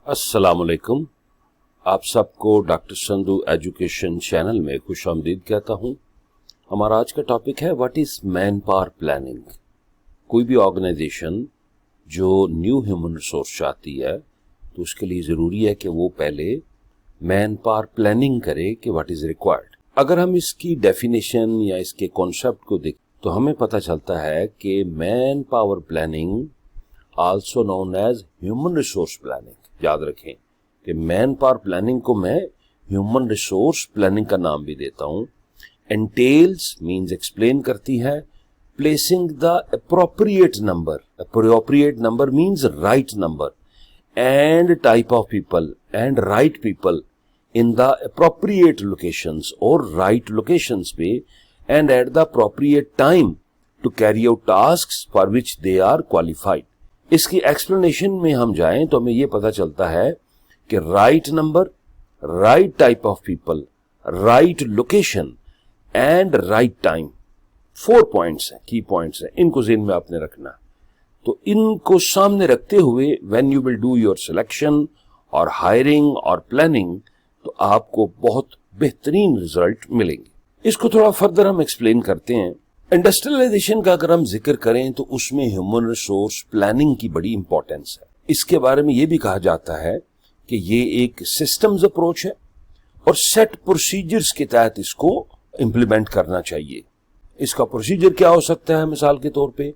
अस्सलाम वालेकुम। आप सबको डॉक्टर संधू एजुकेशन चैनल में खुश आमदीद कहता हूँ। हमारा आज का टॉपिक है what is man power planning. कोई भी ऑर्गेनाइजेशन जो न्यू ह्यूमन रिसोर्स चाहती है तो उसके लिए ज़रूरी है कि वो पहले मैन पावर प्लानिंग करे कि व्हाट इज रिक्वायर्ड। अगर हम इसकी डेफिनेशन या इसके कॉन्सेप्ट को देखें तो हमें पता चलता है कि man power planning also known as human resource planning. याद रखें कि मैन पावर प्लानिंग को मैं ह्यूमन रिसोर्स प्लानिंग का नाम भी देता हूं। एंटेल्स मींस एक्सप्लेन करती है, placing the appropriate number means right number and type of people and right people in the appropriate locations और राइट लोकेशंस पे and at the appropriate time to carry out tasks for which they are qualified. इसकी explanation में हम जाएं तो हमें यह पता चलता है कि right number, right type of people, right location and right time, 4 points हैं, की पॉइंट्स हैं। इनको ज़हन में आपने रखना। तो इनको सामने रखते हुए when you will do your selection और हायरिंग और प्लानिंग तो आपको बहुत बेहतरीन रिजल्ट मिलेंगे। इसको थोड़ा फर्दर हम एक्सप्लेन करते हैं। इंडस्ट्रियलाइजेशन का अगर हम जिक्र करें तो उसमें ह्यूमन रिसोर्स प्लानिंग की बड़ी इंपॉर्टेंस है। इसके बारे में यह भी कहा जाता है कि ये एक सिस्टम्स अप्रोच है और सेट प्रोसीजर्स के तहत इसको इंप्लीमेंट करना चाहिए। इसका प्रोसीजर क्या हो सकता है? मिसाल के तौर पे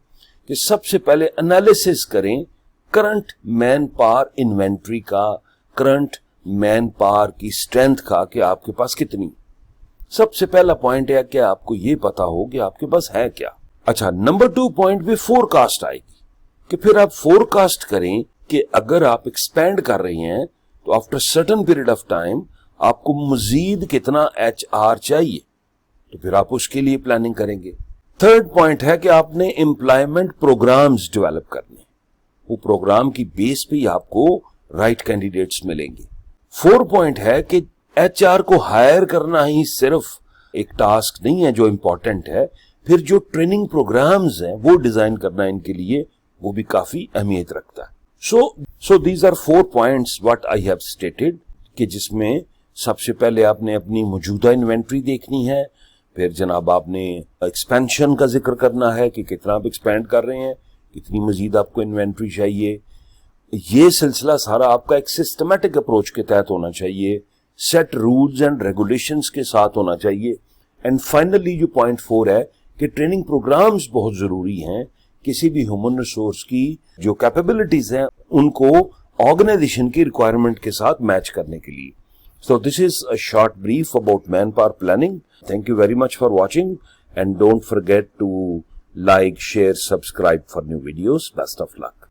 कि सबसे पहले एनालिसिस करें करंट मैन पावर इन्वेंट्री का, करंट मैन पावर की स्ट्रेंथ का कि आपके पास कितनी। सबसे पहला पॉइंट है कि आपको यह पता हो कि आपके पास है क्या। अच्छा, नंबर 2 पॉइंट पे फोरकास्ट आएगी कि फिर आप फोरकास्ट करें कि अगर आप एक्सपेंड कर रहे हैं तो after certain period of time आपको मजीद कितना HR चाहिए, तो फिर आप उसके लिए प्लानिंग करेंगे। थर्ड पॉइंट है कि आपने एम्प्लॉयमेंट प्रोग्राम्स डेवलप करने, वो प्रोग्राम की बेस पे ही आपको राइट कैंडिडेट्स मिलेंगे। 4 पॉइंट है कि HR को हायर करना ही सिर्फ एक टास्क नहीं है जो इंपॉर्टेंट है, फिर जो ट्रेनिंग प्रोग्राम्स हैं वो डिजाइन करना इनके लिए वो भी काफी अहमियत रखता है। So these are 4 points what I have stated कि जिसमें सबसे पहले आपने अपनी मौजूदा इन्वेंट्री देखनी है, फिर जनाब आपने एक्सपेंशन का जिक्र करना है कि कितना आप एक्सपेंड कर रहे हैं, कितनी मजीद आपको इन्वेंट्री चाहिए। ये सिलसिला सारा आपका एक सिस्टमैटिक अप्रोच के तहत होना चाहिए, सेट रूल्स एंड रेगुलेशंस के साथ होना चाहिए। एंड फाइनली जो पॉइंट 4 है कि ट्रेनिंग प्रोग्राम्स बहुत जरूरी हैं किसी भी ह्यूमन रिसोर्स की जो कैपेबिलिटीज हैं उनको ऑर्गेनाइजेशन की रिक्वायरमेंट के साथ मैच करने के लिए। So this is a short brief about man power planning. Thank you very much for watching and don't forget to like, share, subscribe for new videos. Best of luck.